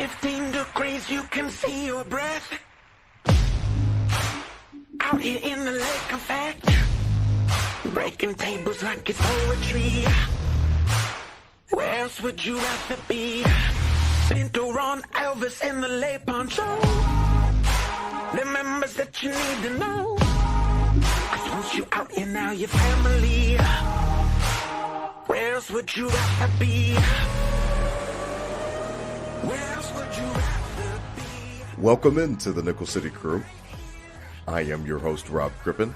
15 degrees, you can see your breath. Out here in the lake of fact, breaking tables like it's poetry. Where else would you rather be? Pinto, Ron, Elvis, and the Lay Poncho. The members that you need to know. 'Cause once you out here now, your family. Where else would you rather be? Where else would you rather be? Welcome into the Nickel City Crew. I am your host, Rob Crippen.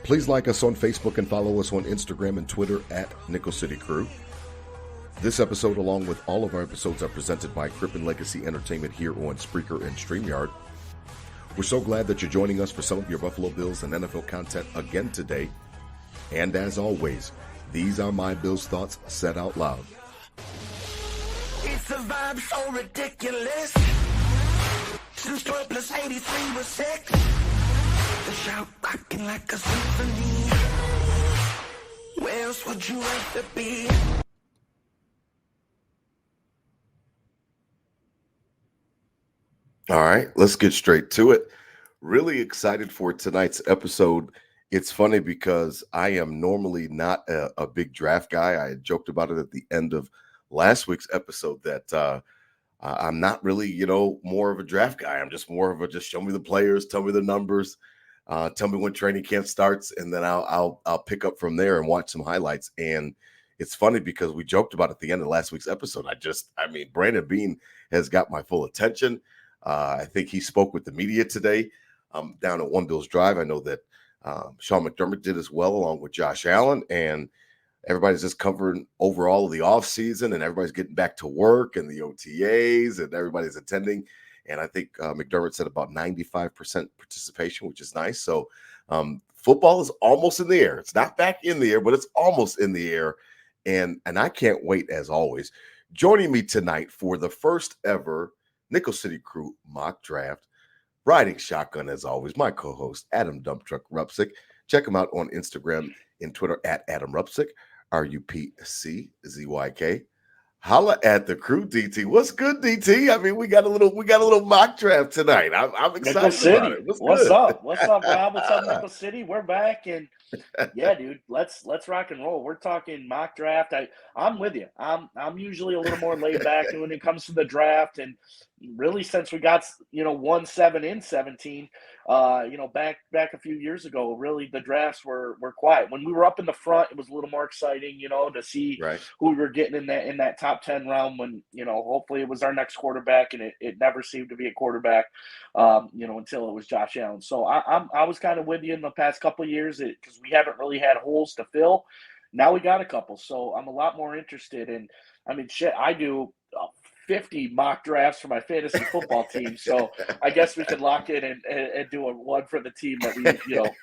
Please like us on Facebook and follow us on Instagram and Twitter at Nickel City Crew. This episode, along with all of our episodes, are presented by Crippen Legacy Entertainment here on Spreaker and StreamYard. We're so glad that you're joining us for some of your Buffalo Bills and NFL content again today. And as always, these are my Bills thoughts said out loud. It's a vibe so ridiculous. Since 12 plus 83 was 6. The shout rocking like a symphony. Where else would you rather be? All right, let's get straight to it. Really excited for tonight's episode. It's funny because I am normally not a big draft guy. I joked about it at the end of last week's episode that I'm not really, more of a draft guy. I'm just more of a just show me the players, tell me the numbers, tell me when training camp starts, and then I'll pick up from there and watch some highlights. And it's funny because we joked about it at the end of last week's episode. Brandon Beane has got my full attention. I think he spoke with the media today down at One Bills Drive. I know that Sean McDermott did as well, along with Josh Allen, and everybody's just covering overall of the offseason, and everybody's getting back to work and the OTAs, and everybody's attending. And I think McDermott said about 95% participation, which is nice. So football is almost in the air. It's not back in the air, but it's almost in the air. And I can't wait, as always. Joining me tonight for the first ever Nickel City Crew mock draft, riding shotgun as always, my co-host Adam Dump Truck Rupsick. Check him out on Instagram and Twitter at Adam Rupsick, RUPCZYK. Holla at the crew, DT. What's good, DT? I mean, we got a little mock draft tonight. I'm excited about it. What's up? What's up, Rob? What's up, Nickel City? We're back, and yeah, dude, let's rock and roll. We're talking mock draft. I'm with you. I'm usually a little more laid back when it comes to the draft, and really since we got 1-7 in 17, back a few years ago, really the drafts were quiet. When we were up in the front, it was a little more exciting, to see who we were getting in that top 10 round. When hopefully it was our next quarterback, and it never seemed to be a quarterback, until it was Josh Allen. So I was kind of with you in the past couple of years because we haven't really had holes to fill. Now we got a couple, so I'm a lot more interested. And I do 50 mock drafts for my fantasy football team, so I guess we could lock in and do one for the team that we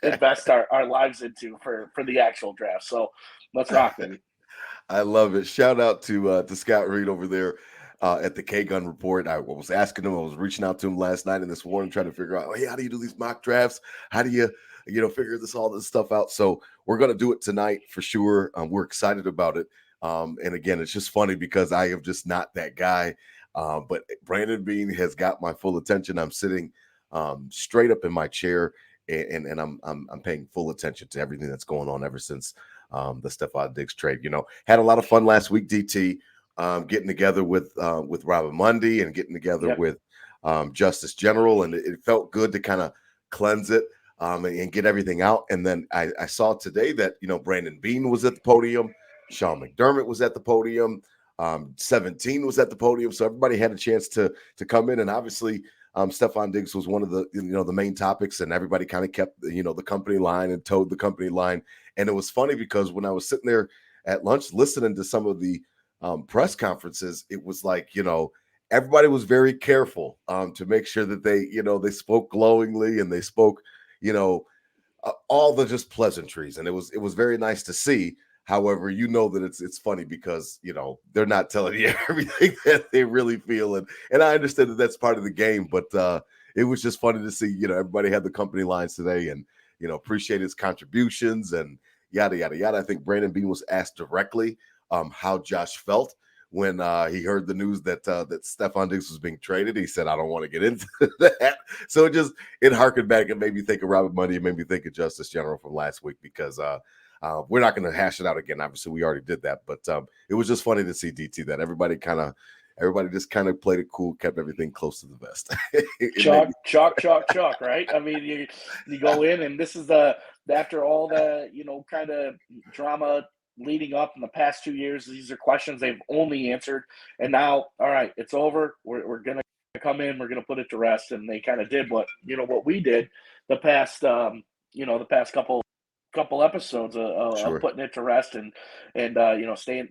invest our lives into for the actual draft. So let's rock, baby. I love it. Shout out to Scott Reed over there at the K-Gun Report. I was asking him, I was reaching out to him last night and this morning trying to figure out, hey, how do you do these mock drafts? How do you figure all this stuff out? So we're going to do it tonight for sure. We're excited about it. And again, it's just funny because I am just not that guy. But Brandon Beane has got my full attention. I'm sitting straight up in my chair, and I'm paying full attention to everything that's going on ever since the Stephon Diggs trade. Had a lot of fun last week, DT, getting together with Robin Mundy and getting together with Justice General, and it felt good to kind of cleanse it and get everything out. And then I saw today that Brandon Beane was at the podium, Sean McDermott was at the podium, 17 was at the podium, so everybody had a chance to come in. And obviously Stephon Diggs was one of the the main topics, and everybody kind of kept the company line and towed the company line. And it was funny because when I was sitting there at lunch listening to some of the press conferences, it was like everybody was very careful to make sure that they spoke glowingly, and they spoke all the just pleasantries, and it was very nice to see. However, that it's funny because they're not telling you everything that they really feel, and I understand that that's part of the game, but it was just funny to see everybody had the company lines today, and appreciate his contributions and yada yada yada. I think Brandon Beane was asked directly how Josh felt when he heard the news that that Stephon Diggs was being traded. He said, "I don't want to get into that." So it harkened back and made me think of Robert Monday, and made me think of Justice General from last week, because we're not going to hash it out again. Obviously, we already did that, but it was just funny to see, DT, that everybody just kind of played it cool, kept everything close to the vest. Chalk, right? I mean, you go in, and this is after all the kind of drama leading up in the past 2 years. These are questions they've only answered, and now, all right, it's over. We're gonna come in, we're gonna put it to rest, and they kind of did what we did the past the past couple episodes of putting it to rest, and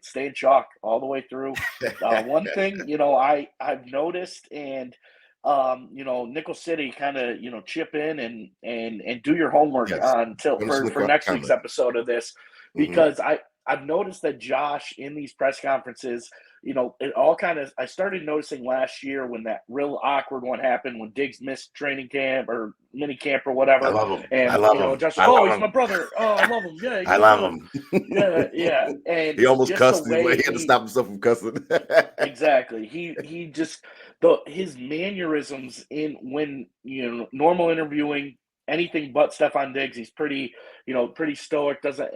staying chalk all the way through. One thing I've noticed, and Nickel City, kind of chip in and do your homework for next week's episode of this, because I've noticed that Josh, in these press conferences, it all I started noticing last year when that real awkward one happened, when Diggs missed training camp or mini camp or whatever. I love him. And I love him. Josh, he's my brother. Oh, I love him. Yeah, I love him. Yeah. And he almost cussed. He had to stop himself from cussing. Exactly. He just his mannerisms in when normal interviewing, anything but Stephon Diggs, he's pretty stoic, doesn't,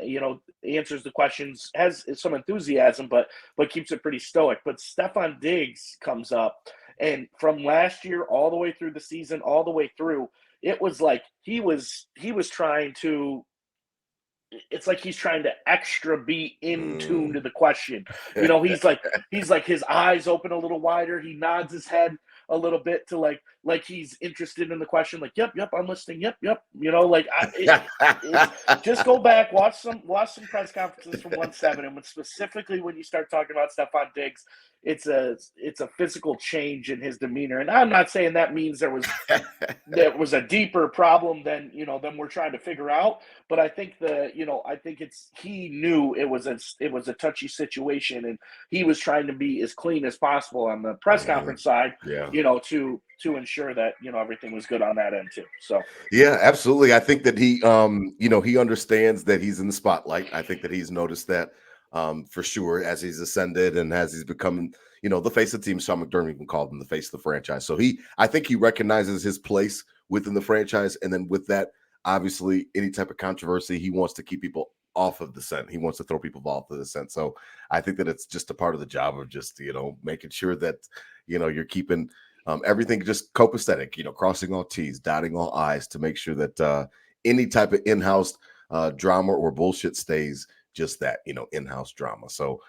answers the questions, has some enthusiasm, but keeps it pretty stoic. But Stephon Diggs comes up, and from last year all the way through the season, all the way through, it was like he was trying to, it's like he's trying to extra be in tune to the question. He's like his eyes open a little wider. He nods his head a little bit to like he's interested in the question. Like, yep, I'm listening. Yep. Just go back, watch some press conferences from 1-7, and specifically when you start talking about Stephon Diggs, it's a physical change in his demeanor. And I'm not saying that means there was a deeper problem than we're trying to figure out. But I think he knew it was a touchy situation, and he was trying to be as clean as possible on the press conference side, to ensure that everything was good on that end too. So yeah, absolutely. I think that he he understands that he's in the spotlight. I think that he's noticed that for sure, as he's ascended and as he's become the face of the team. Sean McDermott even called him the face of the franchise. So I think he recognizes his place within the franchise, and then with that, obviously, any type of controversy, he wants to keep people off of the scent. He wants to throw people off of the scent. So I think that it's just a part of the job of just making sure that you're keeping everything just copacetic, crossing all T's, dotting all I's, to make sure that any type of in-house drama or bullshit stays just that, in-house drama. So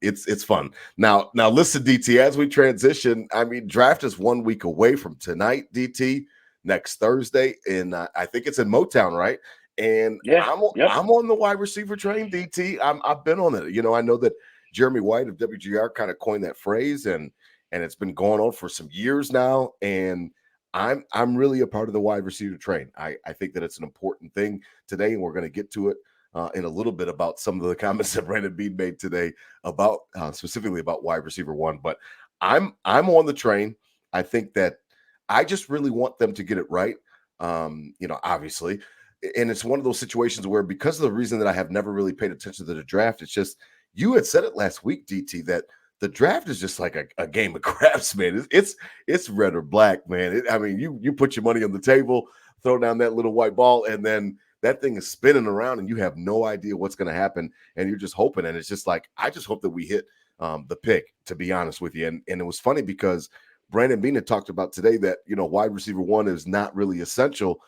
it's fun. Now listen, DT, as we transition, I mean, draft is 1 week away from tonight, DT, next Thursday. And I think it's in Motown, right? And I'm on the wide receiver train, DT. I've been on it. I know that Jeremy White of WGR kind of coined that phrase, and it's been going on for some years now. And I'm really a part of the wide receiver train. I think that it's an important thing today, and we're going to get to it in a little bit about some of the comments that Brandon Beane made today about specifically about wide receiver one. But I'm on the train. I think that I just really want them to get it right. Obviously. And it's one of those situations where, because of the reason that I have never really paid attention to the draft, it's just, you had said it last week, DT, that the draft is just like a game of craps, man. It's red or black, man. You put your money on the table, throw down that little white ball, and then that thing is spinning around, and you have no idea what's going to happen, and you're just hoping. And it's just like, I just hope that we hit the pick, to be honest with you. And it was funny because Brandon Beane had talked about today that wide receiver one is not really essential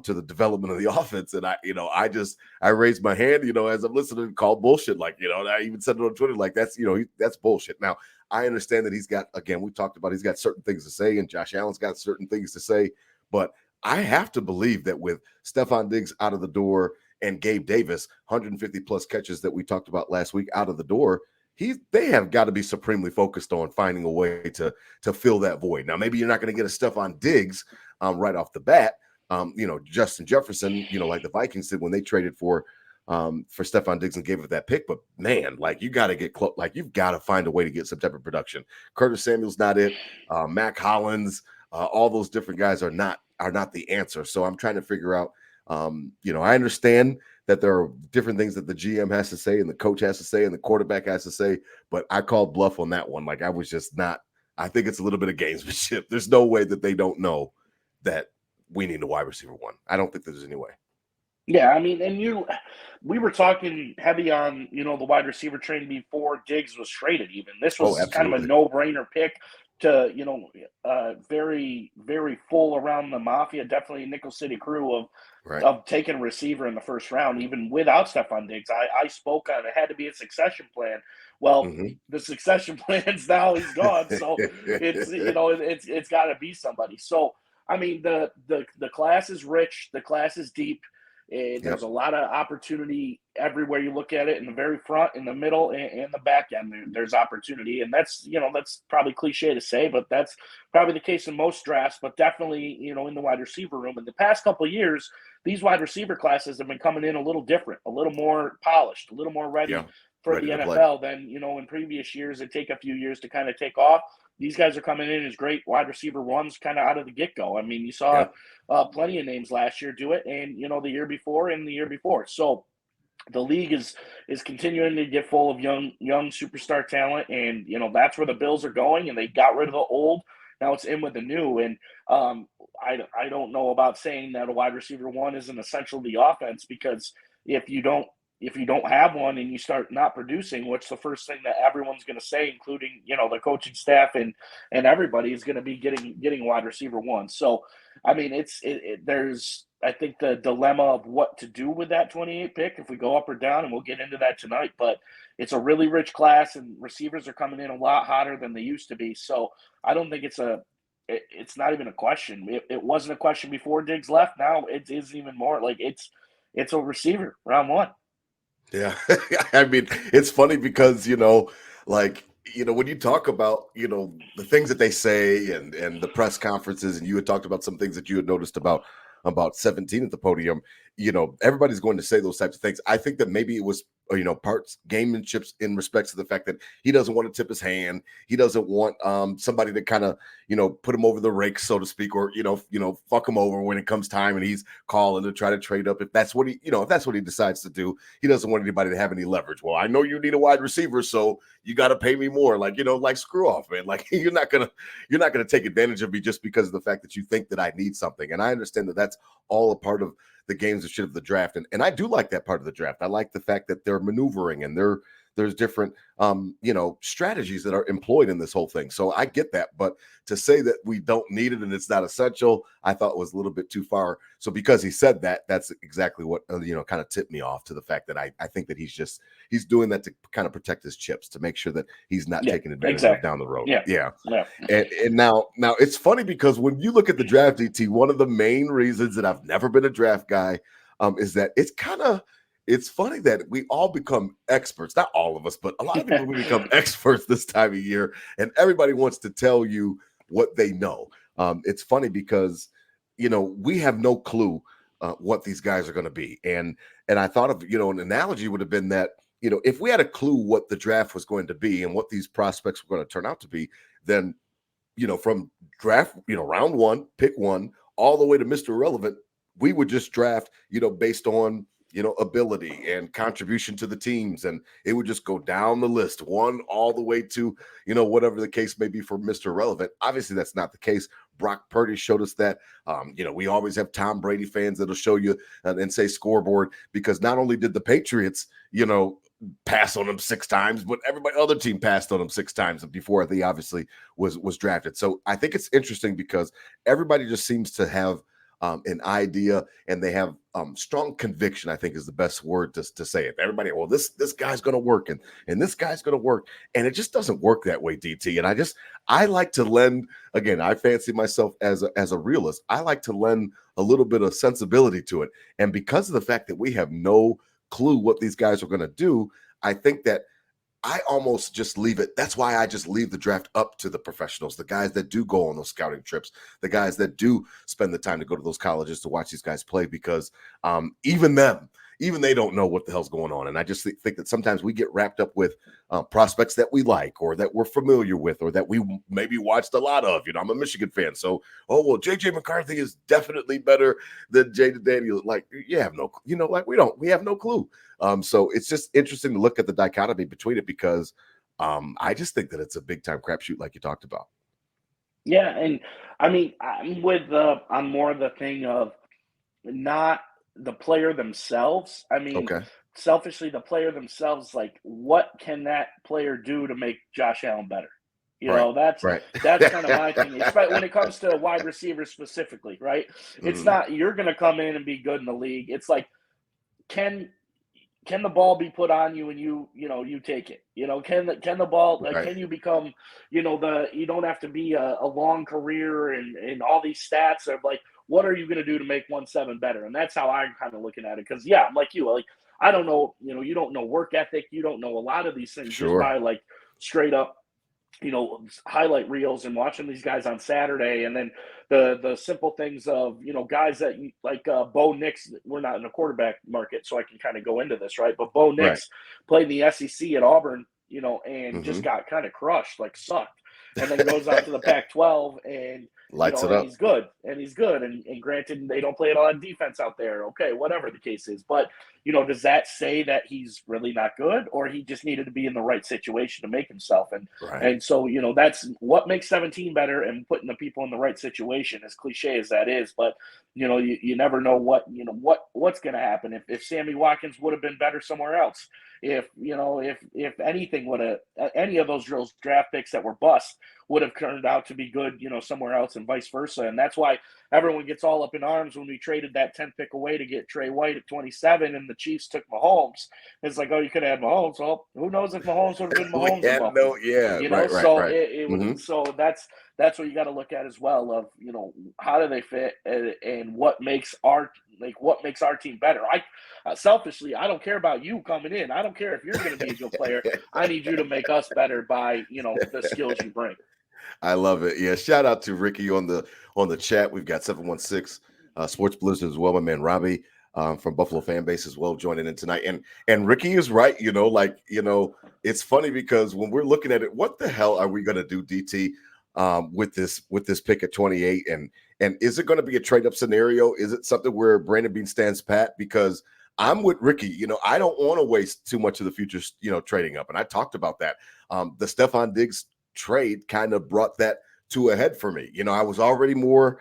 to the development of the offense. And I raised my hand, as I'm listening, and called bullshit. Like, I even said it on Twitter, like, that's bullshit. Now, I understand that he's got, again, we talked about, he's got certain things to say, and Josh Allen's got certain things to say, but I have to believe that with Stephon Diggs out of the door and Gabe Davis, 150 plus catches that we talked about last week out of the door, they have got to be supremely focused on finding a way to fill that void. Now, maybe you're not going to get a Stephon Diggs right off the bat, Justin Jefferson, like the Vikings did when they traded for Stephon Diggs and gave it that pick. But man, like, you got to get close. Like, you've got to find a way to get some type of production. Curtis Samuel's not it. Mac Hollins, all those different guys are not the answer. So I'm trying to figure out, I understand that there are different things that the GM has to say and the coach has to say and the quarterback has to say. But I called bluff on that one. Like, I was just not. I think it's a little bit of gamesmanship. There's no way that they don't know that we need a wide receiver one. I don't think there's any way. Yeah, I mean, and we were talking heavy on, the wide receiver train before Diggs was traded even. This was kind of a Absolutely. no-brainer pick to, very, very full around the Mafia, definitely a Nickel City crew of taking a receiver in the first round, even without Stephon Diggs. I spoke on it had to be a succession plan. Well, the succession plan's now he's gone, so it's got to be somebody. So, I mean, the class is rich, the class is deep. There's a lot of opportunity everywhere you look at it, in the very front, in the middle, and the back end. There's opportunity, and that's probably cliche to say, but that's probably the case in most drafts. But definitely, in the wide receiver room, in the past couple of years, these wide receiver classes have been coming in a little different, a little more polished, a little more ready for the NFL than in previous years. It take a few years to kind of take off. These guys are coming in as great wide receiver ones kind of out of the get-go. I mean, you saw plenty of names last year do it, and, the year before and the year before. So the league is continuing to get full of young superstar talent, and, that's where the Bills are going, and they got rid of the old. Now it's in with the new, and I don't know about saying that a wide receiver one is an essential to the offense, because if you don't have one and you start not producing, what's the first thing that everyone's going to say, including, the coaching staff and everybody, is going to be getting wide receiver one. So, I mean, there's, I think, the dilemma of what to do with that 28 pick, if we go up or down, and we'll get into that tonight, but it's a really rich class and receivers are coming in a lot hotter than they used to be. So I don't think it's not even a question. It wasn't a question before Diggs left. Now it is even more. Like, it's a receiver round one. Yeah. I mean, it's funny because, when you talk about, the things that they say and the press conferences, and you had talked about some things that you had noticed about 17 at the podium, everybody's going to say those types of things. I think that maybe it was, parts gamesmanship in respects to the fact that he doesn't want to tip his hand. He doesn't want somebody to kind of, put him over the rake, so to speak, or, fuck him over when it comes time and he's calling to try to trade up. If that's what he decides to do, he doesn't want anybody to have any leverage. Well, I know you need a wide receiver, so you got to pay me more. Like, like, screw off, man. Like, you're not going to take advantage of me just because of the fact that you think that I need something. And I understand that that's all a part of the gamesmanship of the draft. And I do like that part of the draft. I like the fact that they're maneuvering and there's different, strategies that are employed in this whole thing. So I get that. But to say that we don't need it and it's not essential, I thought was a little bit too far. So because he said that, that's exactly what, kind of tipped me off to the fact that I think that he's doing that to kind of protect his chips, to make sure that he's not taking advantage of down the road. Yeah. And now it's funny because when you look at the draft, DT, one of the main reasons that I've never been a draft guy is that it's funny that we all become experts, not all of us, but a lot of people become experts this time of year, and everybody wants to tell you what they know. It's funny because, we have no clue what these guys are going to be. And I thought of, an analogy would have been that, if we had a clue what the draft was going to be and what these prospects were going to turn out to be, then, from draft, round one, pick one, all the way to Mr. Irrelevant, we would just draft, based on, ability and contribution to the teams. And it would just go down the list, one all the way to, whatever the case may be for Mr. Relevant. Obviously, that's not the case. Brock Purdy showed us that. We always have Tom Brady fans that'll show you and say scoreboard, because not only did the Patriots, pass on him 6 times, but everybody other team passed on him 6 times before he obviously was drafted. So I think it's interesting because everybody just seems to have an idea, and they have strong conviction, I think is the best word to say it. Everybody, well, this guy's going to work, and this guy's going to work, and it just doesn't work that way, DT. And I like to lend, again, I fancy myself as a realist. I like to lend a little bit of sensibility to it, and because of the fact that we have no clue what these guys are going to do, I think that I almost just leave it. That's why I just leave the draft up to the professionals, the guys that do go on those scouting trips, the guys that do spend the time to go to those colleges to watch these guys play, because even them, even they don't know what the hell's going on. And I just think that sometimes we get wrapped up with prospects that we like or that we're familiar with or that we maybe watched a lot of. You know, I'm a Michigan fan, so JJ McCarthy is definitely better than Jaden Daniels. Like, you have no, we have no clue. So it's just interesting to look at the dichotomy between it because I just think that it's a big time crapshoot, like you talked about. Yeah, and I mean, I'm more the thing of not the player themselves. I mean, Okay. selfishly, the player themselves, like, what can that player do to make Josh Allen better? That's kind of my thing, especially when it comes to wide receivers specifically, right? It's not you're going to come in and be good in the league. It's like, can the ball be put on you and you take it? Can the ball can you become you don't have to be a long career and all these stats of like, what are you going to do to make 1-7 better? And that's how I'm kind of looking at it, because I'm like you, like, I don't know, you don't know work ethic, you don't know a lot of these things just by like straight up highlight reels and watching these guys on Saturday. And then the simple things of, guys that like Bo Nix, we're not in the quarterback market, so I can kind of go into this, right? But Bo Nix played in the SEC at Auburn, and just got kind of crushed, like sucked. And then goes out to the Pac-12 and lights it and up. he's good. And granted, they don't play a lot of defense out there. Okay, whatever the case is. But, does that say that he's really not good, or he just needed to be in the right situation to make himself? And so, that's what makes 17 better, and putting the people in the right situation, as cliche as that is. But, you never know what's going to happen. If Sammy Watkins would have been better somewhere else, if anything would have, any of those drills draft picks that were bust would have turned out to be good, somewhere else, and vice versa. And that's why everyone gets all up in arms when we traded that 10th pick away to get Trey White at 27, and the Chiefs took Mahomes. It's like, oh, you could have Mahomes. Well, who knows if Mahomes would have been Mahomes? So that's what you got to look at as well. Of how do they fit, and what makes our team better. Selfishly, I don't care about you coming in. I don't care if you're going to be a good player. I need you to make us better by the skills you bring. I love it. Yeah, shout out to Ricky on the chat. We've got 716 Sports Blizzard as well. My man Robbie from Buffalo Fan Base as well joining in tonight. And Ricky is right. It's funny because when we're looking at it, what the hell are we going to do, DT, with this pick at 28? And is it going to be a trade up scenario? Is it something where Brandon Beane stands pat? Because I'm with Ricky. I don't want to waste too much of the future, trading up. And I talked about that. The Stephon Diggs trade kind of brought that to a head for me. I was already more,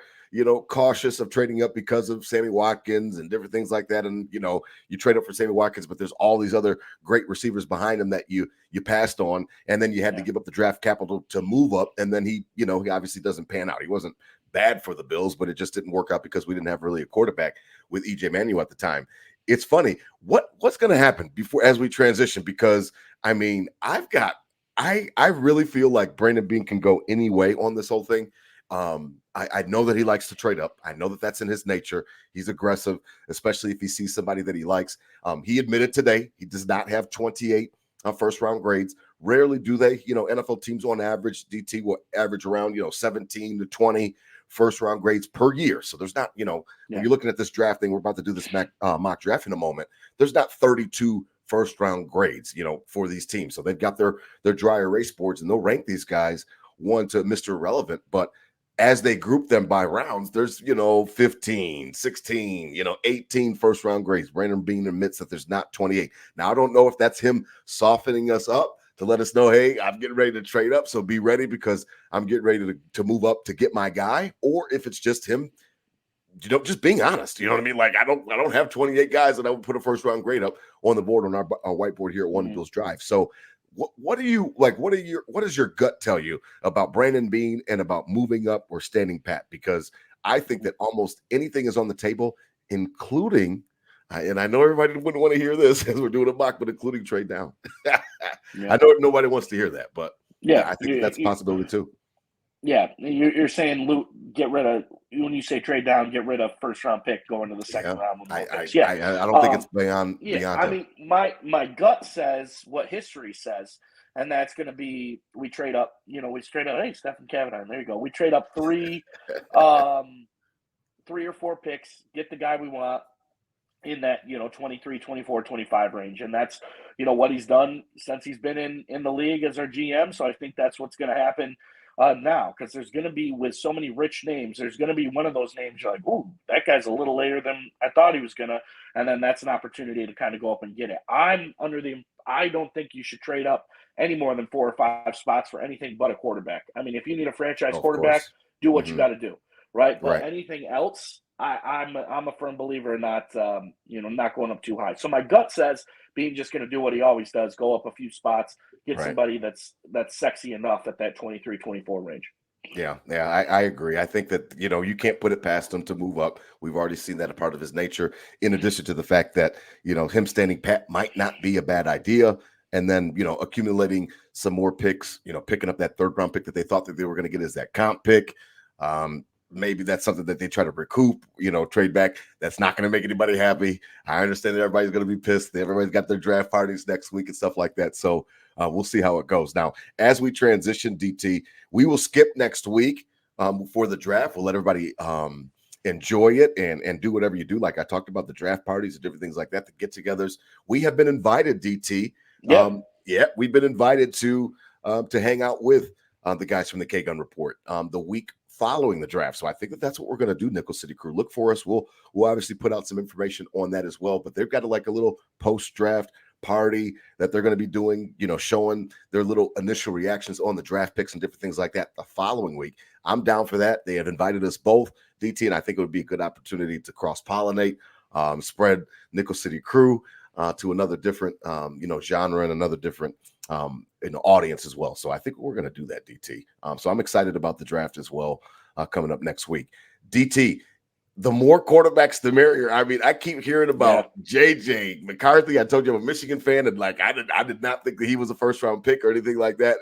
cautious of trading up because of Sammy Watkins and different things like that. And, you trade up for Sammy Watkins, but there's all these other great receivers behind him that you passed on. And then you had to give up the draft capital to move up. And then he obviously doesn't pan out. He wasn't bad for the Bills, but it just didn't work out because we didn't have really a quarterback with EJ Manuel at the time. It's funny. What's going to happen as we transition? Because I mean, I really feel like Brandon Beane can go any way on this whole thing. I know that he likes to trade up. I know that that's in his nature. He's aggressive, especially if he sees somebody that he likes. He admitted today he does not have 28 first round grades. Rarely do they. NFL teams on average, DT will average around 17 to 20 first round grades per year. So there's not, when you're looking at this draft thing, we're about to do this mock draft in a moment. There's not 32 first round grades, for these teams. So they've got their dry erase boards, and they'll rank these guys 1 to Mr. Irrelevant. But as they group them by rounds, there's 15, 16, 18 first round grades. Brandon Beane admits that there's not 28. Now I don't know if that's him softening us up to let us know, hey, I'm getting ready to trade up, so be ready because I'm getting ready to move up to get my guy, or if it's just him just being honest. You know what I mean? Like, I don't have 28 guys that I would put a first round grade up on the board on our whiteboard here at One Bills Drive. So what do you like? What does your gut tell you about Brandon Beane and about moving up or standing pat? Because I think that almost anything is on the table, including, and I know everybody wouldn't want to hear this as we're doing a mock, but including trade down. I know nobody wants to hear that, but I think that's a possibility too. Yeah, you're saying, Luke, get rid of, when you say trade down, get rid of first round pick going to the second round. I don't think it's beyond. I mean, my gut says what history says, and that's going to be we trade up. We trade up. Hey, Stephen Cavanaugh, there you go. We trade up 3 or 4 picks, get the guy we want, in that, 23, 24, 25 range. And that's, what he's done since he's been in the league as our GM. So I think that's what's going to happen now, because there's going to be, with so many rich names, there's going to be one of those names you're like, oh, that guy's a little later than I thought he was going to. And then that's an opportunity to kind of go up and get it. I don't think you should trade up any more than 4 or 5 spots for anything but a quarterback. I mean, if you need a franchise Of quarterback, course. do what you got to do. Right. But Right. anything else, I'm a firm believer in not not going up too high. So my gut says Beane just going to do what he always does, go up a few spots, get Right. somebody that's sexy enough at that 23, 24 range. Yeah, I agree. I think that, you can't put it past him to move up. We've already seen that a part of his nature, in addition to the fact that, him standing pat might not be a bad idea. And then, accumulating some more picks, picking up that 3rd round pick that they thought that they were going to get as that comp pick. Maybe that's something that they try to recoup, trade back. That's not going to make anybody happy. I understand that everybody's going to be pissed. Everybody's got their draft parties next week and stuff like that. So we'll see how it goes. Now, as we transition, DT, we will skip next week for the draft. We'll let everybody enjoy it and do whatever you do. Like I talked about, the draft parties and different things like that, the get-togethers. We have been invited, DT. We've been invited to hang out with the guys from the K-Gun Report the week following the draft. So I think that's what we're going to do, Nickel City Crew. Look for us. We'll obviously put out some information on that as well. But they've got a little post-draft party that they're going to be doing, showing their little initial reactions on the draft picks and different things like that the following week. I'm down for that. They have invited us both, DT, and I think it would be a good opportunity to cross-pollinate, spread Nickel City Crew to another different, genre and another different audience as well. So I think we're going to do that, DT. So I'm excited about the draft as well coming up next week. DT, the more quarterbacks, the merrier. I mean, I keep hearing about JJ McCarthy. I told you I'm a Michigan fan, and I did not think that he was a 1st round pick or anything like that.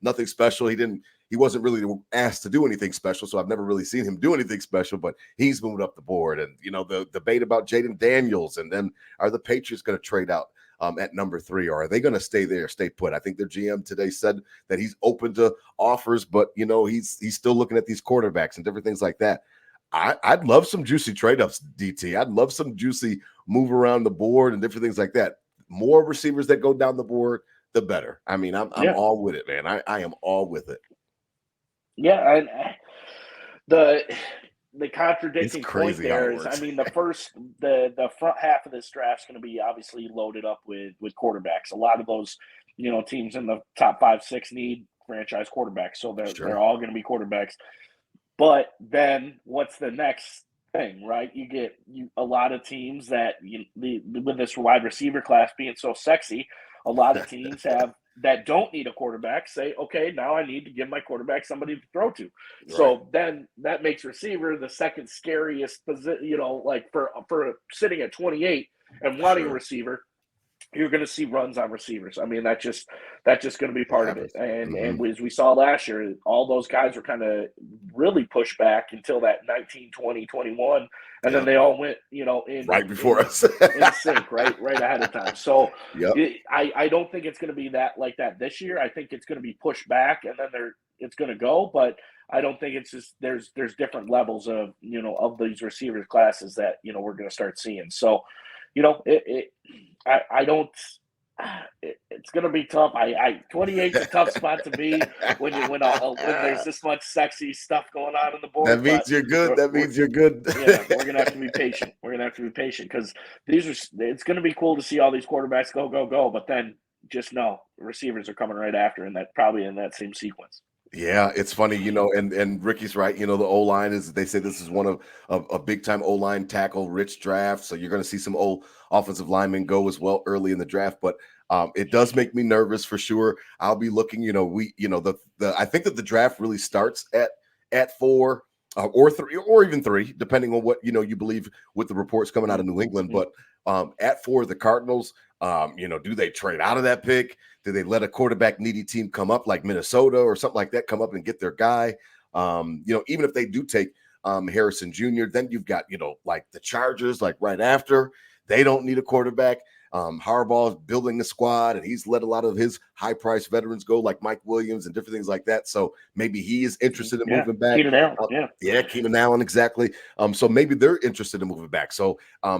Nothing special. He wasn't really asked to do anything special, so I've never really seen him do anything special, but he's moved up the board. And, the debate about Jaden Daniels, and then are the Patriots going to trade out at number 3, or are they going to stay put? I think their GM today said that he's open to offers, but, he's still looking at these quarterbacks and different things like that. I'd love some juicy trade-ups, DT. I'd love some juicy move around the board and different things like that. More receivers that go down the board, the better. I mean, I'm all with it, man. I am all with it. Yeah, and the contradicting point there is, I mean, the front half of this draft is going to be obviously loaded up with quarterbacks. A lot of those, teams in the top 5, 6 need franchise quarterbacks, so they're all going to be quarterbacks. But then what's the next thing, right? You get a lot of teams that with this wide receiver class being so sexy, a lot of teams that don't need a quarterback say, okay, now I need to give my quarterback somebody to throw to. Right. So then that makes receiver the second scariest position, like for sitting at 28 and wanting a receiver. You're going to see runs on receivers. I mean, that's just going to be part of it. And as we saw last year, all those guys were kind of really pushed back until that 19, 20, 21. And then they all went, right before us in sync, right ahead of time. So I don't think it's going to be like that this year. I think it's going to be pushed back and then it's going to go. But I don't think it's just there's different levels of, of these receiver classes that, we're going to start seeing. So, I don't. It's going to be tough. 28's a tough spot to be when there's this much sexy stuff going on the board. That means you're good. Yeah, we're going to have to be patient. Because it's going to be cool to see all these quarterbacks go. But then just know receivers are coming right after, and that probably in that same sequence. Yeah, it's funny, and Ricky's right. The O-line they say this is one of a big time O-line tackle rich draft. So you're going to see some old offensive linemen go as well early in the draft. But it does make me nervous for sure. I'll be looking, I think that the draft really starts at 4 or 3 or even 3, depending on what, you believe with the reports coming out of New England. But at 4, the Cardinals, do they trade out of that pick? Do they let a quarterback needy team come up like Minnesota or something like that, come up and get their guy? Even if they do take Harrison Jr., then you've got, like the Chargers, like right after, they don't need a quarterback. Harbaugh's building a squad, and he's let a lot of his high-priced veterans go, like Mike Williams and different things like that. So maybe he is interested in moving back. Keenan Allen, yeah, Keenan Allen, exactly. So maybe they're interested in moving back. So, I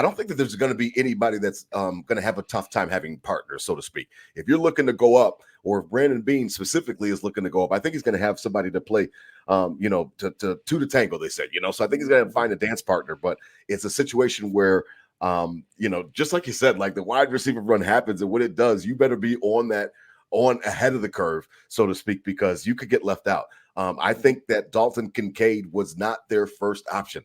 don't think that there's going to be anybody that's going to have a tough time having partners, so to speak. If you're looking to go up, or if Brandon Beane specifically is looking to go up, I think he's going to have somebody to play, to tango, they said, so I think he's going to find a dance partner, but it's a situation where, just like you said, like the wide receiver run happens, and when it does, you better be on ahead of the curve, so to speak, because you could get left out. I think that Dalton Kincaid was not their first option.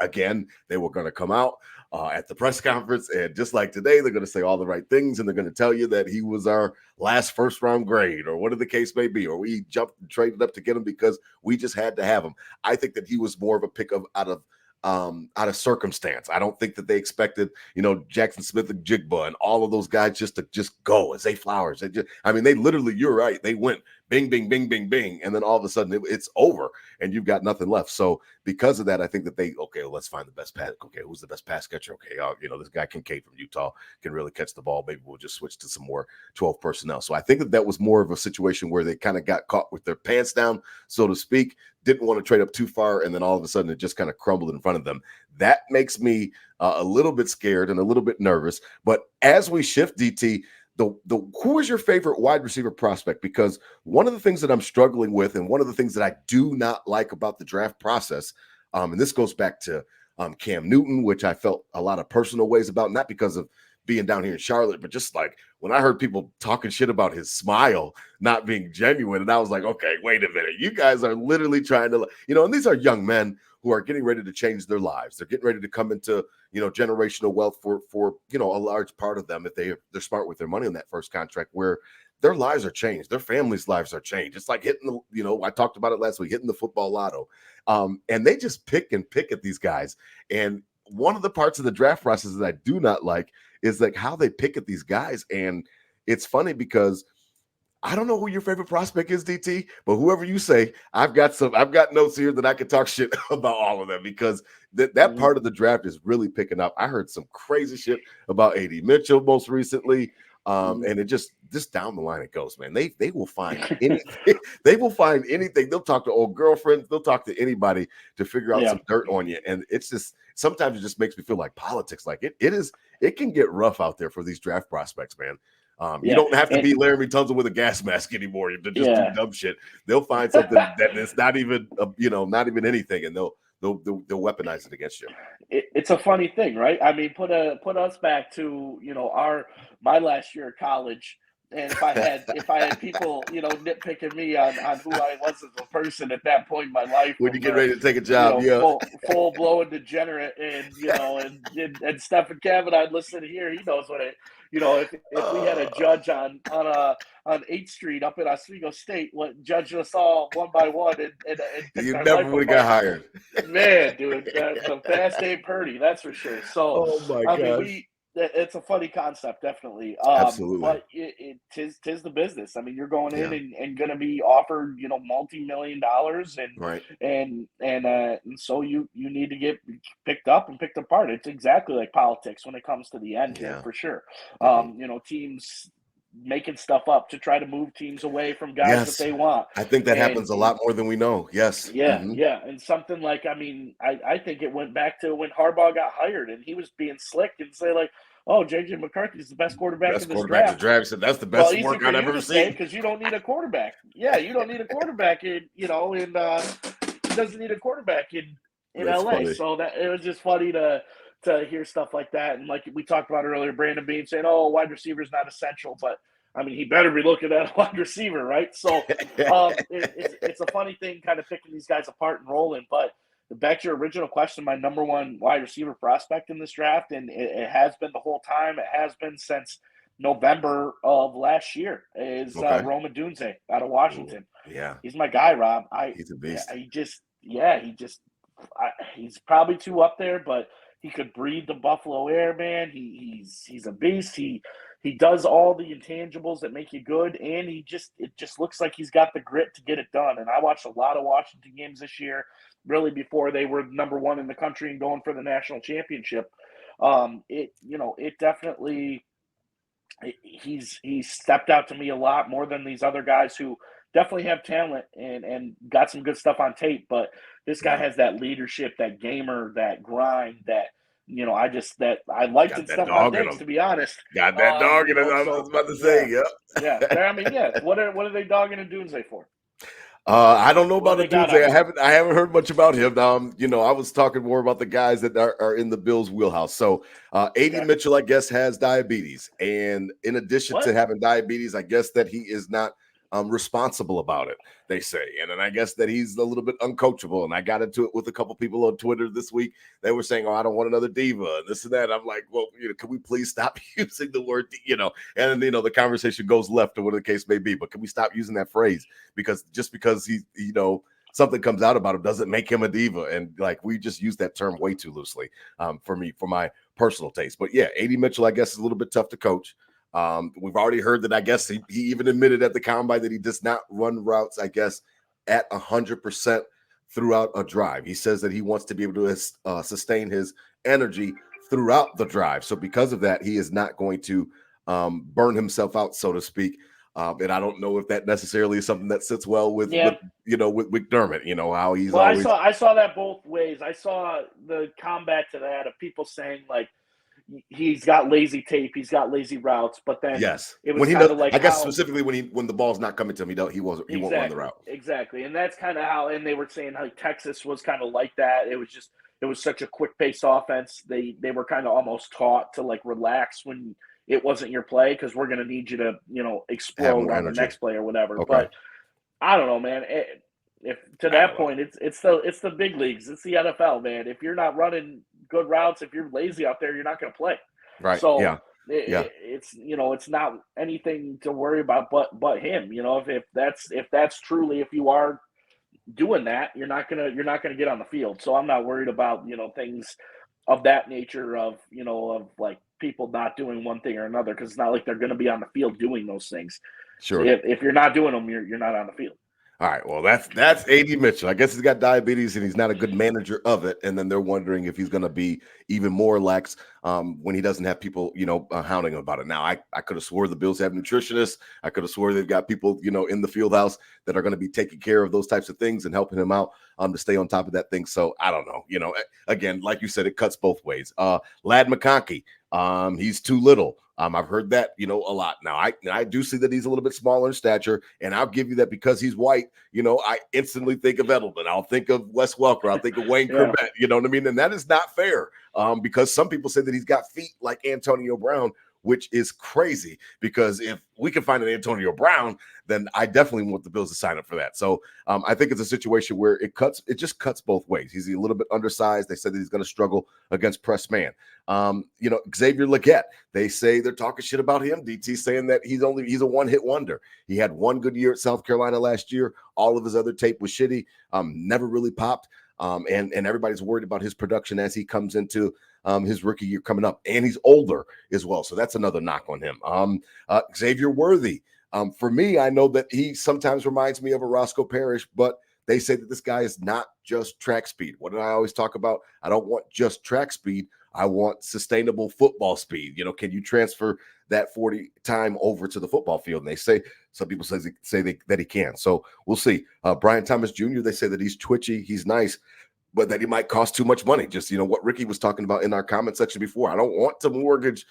Again, they were going to come out at the press conference, and just like today, they're going to say all the right things, and they're going to tell you that he was our last first-round grade, or whatever the case may be, or we jumped and traded up to get him because we just had to have him. I think that he was more of a pick out of circumstance. I don't think that they expected, Jackson Smith and Jigba and all of those guys just to go as Zay Flowers. They literally, you're right. They went bing, bing, bing, bing, bing. And then all of a sudden it's over and you've got nothing left. So because of that, I think that let's find the best pass. Okay. Who's the best pass catcher? Okay. This guy Kincaid from Utah can really catch the ball. Maybe we'll just switch to some more 12 personnel. So I think that was more of a situation where they kind of got caught with their pants down, so to speak, didn't want to trade up too far. And then all of a sudden it just kind of crumbled in front of them. That makes me a little bit scared and a little bit nervous. But as we shift, DT, who is your favorite wide receiver prospect? Because one of the things that I'm struggling with, and one of the things that I do not like about the draft process, and this goes back to Cam Newton, which I felt a lot of personal ways about, not because of being down here in Charlotte, but just like when I heard people talking shit about his smile not being genuine, and I was like, okay, wait a minute, you guys are literally trying to, and these are young men who are getting ready to change their lives. They're getting ready to come into, generational wealth for a large part of them if they're smart with their money on that first contract, where their lives are changed, their families' lives are changed. It's like hitting I talked about it last week, hitting the football lotto, and they just pick at these guys. And one of the parts of the draft process that I do not like is like how they pick at these guys. And it's funny because I don't know who your favorite prospect is, DT, but whoever you say, I've got notes here that I can talk shit about all of them, because that part of the draft is really picking up. I heard some crazy shit about AD Mitchell most recently. And it just down the line it goes, man. They will find anything. They will find anything. They'll talk to old girlfriends. They'll talk to anybody to figure out some dirt on you. And it's just, sometimes it just makes me feel like politics. Like it can get rough out there for these draft prospects, man. You don't have to be Laramie Tunsil with a gas mask anymore to just do dumb shit. They'll find something that is not even, not even anything, and they'll weaponize it against you. It's a funny thing, right? I mean, put us back to my last year of college, and if I had people nitpicking me on who I was as a person at that point in my life, when you get ready to take a job, full blown degenerate, and and Stephen Kavanaugh, I'd listen to here. He knows what it. If we had a judge on 8th Street up in Oswego State, judging us all one by one, and you never would have got hired. Man, dude, the fast ain't Purdy, that's for sure. So, oh my gosh. It's a funny concept, definitely. Absolutely. But tis the business. I mean, you're going in and going to be offered, multi-million dollars, and right. And so you need to get picked up and picked apart. It's exactly like politics when it comes to the end here, for sure. Teams making stuff up to try to move teams away from guys that they want. I think that happens a lot more than we know. Yes. Yeah. And something like, I think it went back to when Harbaugh got hired, and he was being slick and say like, oh, J.J. McCarthy is the best quarterback in this draft. So that's the best work I've ever seen. Because you don't need a quarterback. Yeah, you don't need a quarterback in he doesn't need a quarterback in LA. Funny. So that it was just funny to hear stuff like that. And like we talked about earlier, Brandon Beane saying, oh, wide receiver is not essential, but he better be looking at a wide receiver, right? So it's a funny thing kind of picking these guys apart and rolling. But back to your original question, my number one wide receiver prospect in this draft, and it has been the whole time, it has been since November of last year, is Rome Odunze out of Washington. Yeah. He's my guy, Rob. He's a beast. He's probably too up there, but he could breathe the Buffalo air, man. He's a beast. He does all the intangibles that make you good, and it just looks like he's got the grit to get it done. And I watched a lot of Washington games this year, really before they were number one in the country and going for the national championship. It definitely he's stepped out to me a lot more than these other guys who definitely have talent and got some good stuff on tape. But this guy Yeah. has that leadership, that gamer, that grind, that I liked Got it that stuff on dog in Diggs, him. to be honest. Got that dog in him. I was So about to say, yeah, yeah. yeah. I mean, yeah. What are they dogging and Doomsday for? I don't know What about do the they got Doomsday. on him? I haven't heard much about him. I was talking more about the guys that are in the Bills' wheelhouse. So, AD Okay. Mitchell, I guess, has diabetes, and in addition to What? having diabetes, I guess that he is not responsible about it. They say, and then I guess that he's a little bit uncoachable. And I got into it with a couple people on Twitter this week. They were saying, "Oh, I don't want another diva," and this and that. I'm like, "Well, can we please stop using the word, And then the conversation goes left or whatever the case may be. But can we stop using that phrase? Because just because he, something comes out about him doesn't make him a diva. And like, we just use that term way too loosely for my personal taste. But yeah, AD Mitchell, I guess, is a little bit tough to coach. We've already heard that I guess he even admitted at the combine that he does not run routes, I guess, at 100% throughout a drive. He says that he wants to be able to sustain his energy throughout the drive. So because of that, he is not going to burn himself out, so to speak. And I don't know if that necessarily is something that sits well with McDermott, how he's always. I saw that both ways. I saw the combat to that of people saying like he's got lazy tape, he's got lazy routes, but then Yes, it was when he kind does, of like I guess how specifically when the ball's not coming to him, he won't run the route. Exactly, and that's kind of how. And they were saying like Texas was kind of like that. It was such a quick pace offense. They were kind of almost taught to like relax when it wasn't your play because we're going to need you to Have explode more on the energy. next play or whatever. Okay. But I don't know, man. If to that point, it's the big leagues. It's the NFL, man. If you're not running good routes, if you're lazy out there, you're not going to play. Right. So Yeah. it's not anything to worry about, but him. If that's truly, if you are doing that, you're not gonna get on the field. So I'm not worried about things of that nature of like people not doing one thing or another because it's not like they're going to be on the field doing those things. Sure. So if you're not doing them, you're not on the field. All right. Well, that's AD Mitchell. I guess he's got diabetes and he's not a good manager of it. And then they're wondering if he's going to be even more lax when he doesn't have people, hounding him about it. Now, I could have swore the Bills have nutritionists. I could have swore they've got people, in the field house that are going to be taking care of those types of things and helping him out to stay on top of that thing. So I don't know. Again, like you said, it cuts both ways. Lad McConkey, he's too little. I've heard that, a lot. Now, I do see that he's a little bit smaller in stature, and I'll give you that because he's white. I instantly think of Edelman. I'll think of Wes Welker. I'll think of Wayne Corbett. You know what I mean? And that is not fair because some people say that he's got feet like Antonio Brown, which is crazy because if we can find an Antonio Brown, then I definitely want the Bills to sign up for that. So I think it's a situation where it just cuts both ways. He's a little bit undersized. They said that he's going to struggle against press man. Xavier Legette, they say they're talking shit about him. DT saying that he's a one-hit wonder. He had one good year at South Carolina last year. All of his other tape was shitty. Never really popped. And everybody's worried about his production as he comes into his rookie year coming up, and he's older as well. So that's another knock on him. Xavier Worthy. For me, I know that he sometimes reminds me of a Roscoe Parrish, but they say that this guy is not just track speed. What did I always talk about? I don't want just track speed. I want sustainable football speed. Can you transfer that 40 time over to the football field? And they say, some people say that he can. So we'll see. Brian Thomas Jr., they say that he's twitchy. He's nice, but that he might cost too much money. Just, what Ricky was talking about in our comment section before. I don't want to mortgage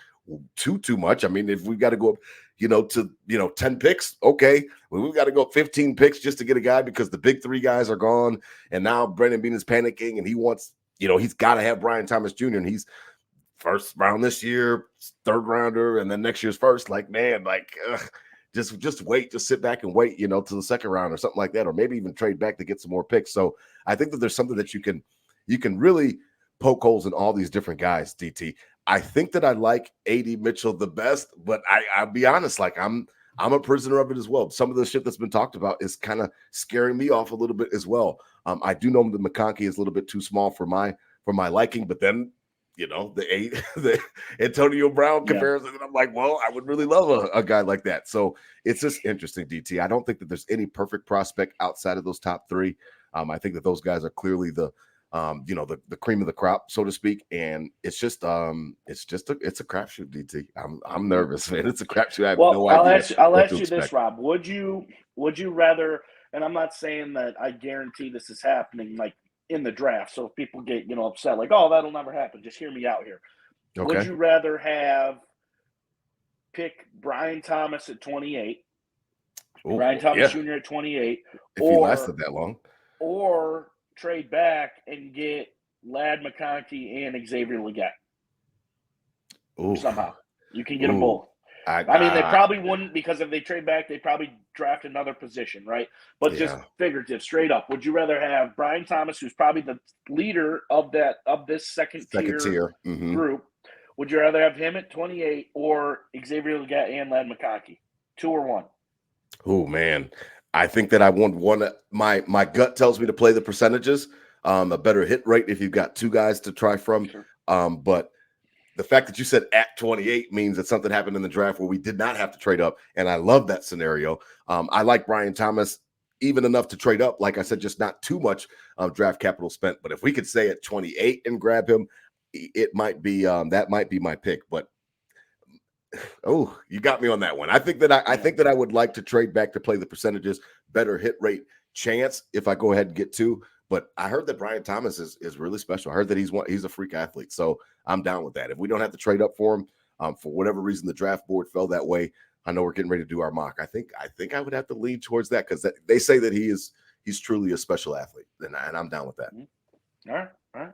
too much. I mean, if we've got to go up, to 10 picks, okay. Well, we've got to go up 15 picks just to get a guy because the big three guys are gone. And now Brandon Beane is panicking and he wants, he's got to have Brian Thomas Jr. and he's first round this year, third rounder, and then next year's first. Like, man, just wait, just sit back and wait, to the second round or something like that, or maybe even trade back to get some more picks. So I think that there's something that you can really poke holes in all these different guys, DT. I think that I like AD Mitchell the best, but I'll be honest, like I'm a prisoner of it as well. Some of the shit that's been talked about is kind of scaring me off a little bit as well. I do know that McConkey is a little bit too small for my liking, but then the Antonio Brown comparison, and I'm like, well, I would really love a guy like that. So it's just interesting, DT. I don't think that there's any perfect prospect outside of those top three. I think that those guys are clearly the the cream of the crop, so to speak. And it's just it's a crapshoot, DT. I'm nervous, man. It's a crapshoot. I have no idea I'll what ask to you expect. this, Rob. Would you rather, and I'm not saying that I guarantee this is happening like in the draft. So if people get, upset, like, oh, that'll never happen. Just hear me out here. Okay. Would you rather have pick Brian Thomas at 28, Ooh, Brian Thomas yeah. Jr. at 28, If he lasted that long, or trade back and get Ladd McConkey and Xavier Legette? Ooh. Somehow you can get them both. I mean, they probably wouldn't, because if they trade back, they probably draft another position, right? But just figurative, straight up. Would you rather have Brian Thomas, who's probably the leader of this second tier group? Would you rather have him at 28 or Xavier Legette and Ladd McConkey? 2 or 1? Oh man, I think that I want one. My gut tells me to play the percentages. A better hit rate if you've got 2 guys to try from. Sure. But the fact that you said at 28 means that something happened in the draft where we did not have to trade up. And I love that scenario. I like Brian Thomas even enough to trade up. Like I said, just not too much draft capital spent. But if we could stay at 28 and grab him, it might be that might be my pick. But oh, you got me on that one. I think that I think that I would like to trade back to play the percentages, better hit rate chance if I go ahead and get 2. But I heard that Brian Thomas is really special. I heard that he's a freak athlete. So I'm down with that. If we don't have to trade up for him, for whatever reason the draft board fell that way, I know we're getting ready to do our mock. I think I would have to lean towards that because they say that he's truly a special athlete, and I'm down with that. All right.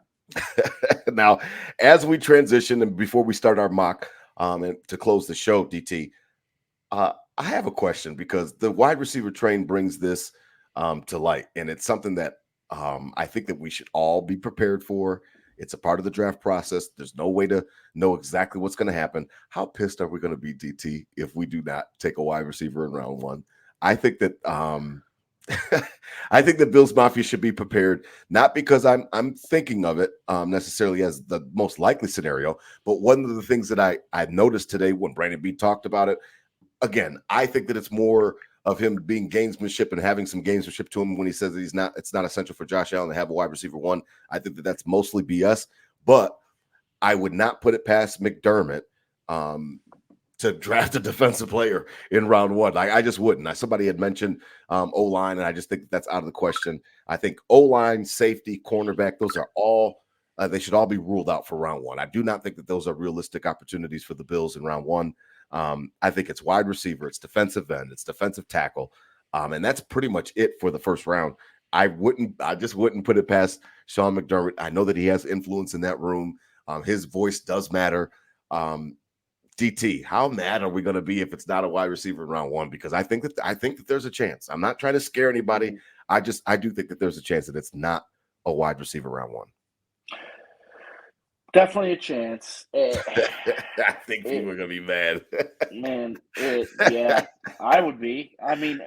Now, as we transition and before we start our mock, and to close the show, DT, I have a question because the wide receiver train brings this to light, and it's something that I think that we should all be prepared for. It's a part of the draft process. There's no way to know exactly what's going to happen. How pissed are we going to be, DT, if we do not take a wide receiver in round 1? I think that I think that Bills Mafia should be prepared, not because I'm thinking of it necessarily as the most likely scenario, but one of the things that I noticed today when Brandon Beane talked about it, again, I think that it's more of him being gamesmanship and having some gamesmanship to him when he says that it's not essential for Josh Allen to have a wide receiver 1. I think that that's mostly BS, but I would not put it past McDermott to draft a defensive player in round 1. I just wouldn't. Somebody had mentioned O-line, and I just think that's out of the question. I think O-line, safety, cornerback, those are all they should all be ruled out for round 1. I do not think that those are realistic opportunities for the Bills in round 1. I think it's wide receiver, it's defensive end, it's defensive tackle, and that's pretty much it for the first round. I just wouldn't put it past Sean McDermott. I know that he has influence in that room. His voice does matter. DT, how mad are we going to be if it's not a wide receiver in round 1? Because I think that there's a chance. I'm not trying to scare anybody. I do think that there's a chance that it's not a wide receiver round 1. Definitely a chance. I think people are going to be mad. Man, yeah, I would be. I mean,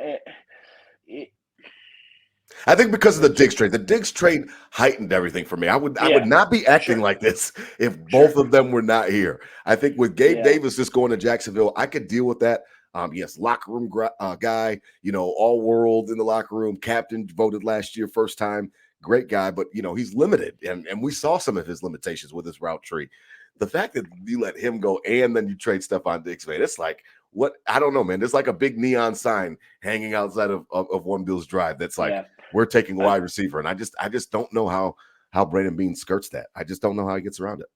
I think because of the Diggs trade heightened everything for me. I would not be acting like this if both of them were not here. I think with Gabe Davis just going to Jacksonville, I could deal with that. Yes, locker room guy, all world in the locker room, captain, voted last year, first time. Great guy, but he's limited, and we saw some of his limitations with his route tree. The fact that you let him go and then you trade Stephon Diggs, man, it's like what I don't know, man. There's like a big neon sign hanging outside of One Bills Drive that's like we're taking a wide receiver, and I just don't know how Brandon Beane skirts that. I just don't know how he gets around it.